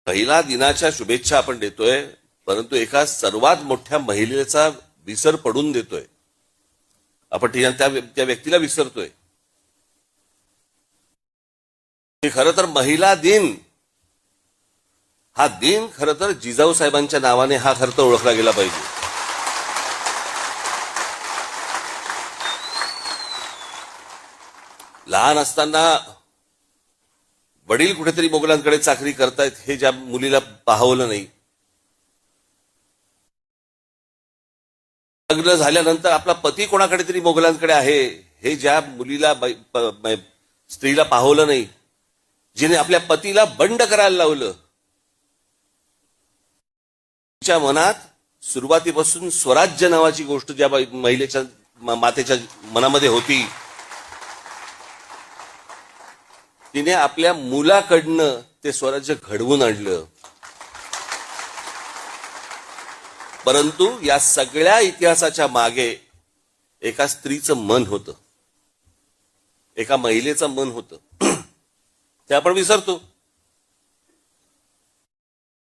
महिला दिनाच्या शुभेच्छा आपण देतोय, परंतु एका सर्वात मोठ्या महिलेचा विसर पडून देतोय आपण. त्या व्यक्तीला विसरतोय. खरं तर महिला दिन हा दिन खरं तर जिजाऊ साहेबांच्या नावाने हा खरं तर ओळखला गेला पाहिजे. लहान असताना वडील कुठेतरी मोगलांकडे चाकरी करतायत हे ज्या मुलीला पाहवलं नाही, लग्न झाल्यानंतर आपला पती कोणाकडे तरी मोगलांकडे आहे हे ज्या मुलीला स्त्रीला पाहवलं नाही, जिने आपल्या पतीला बंड करायला लावलं, तिच्या मनात सुरुवातीपासून स्वराज्य नावाची गोष्ट ज्या महिलेच्या मातेच्या मनामध्ये होती, तिने आपल्या मुलाकडनं ते स्वराज्य घडवून आणलं. परंतु या सगळ्या इतिहासाच्या मागे एका स्त्रीचं मन होतं, एका महिलेचं मन होतं. ते आपण विसरतो.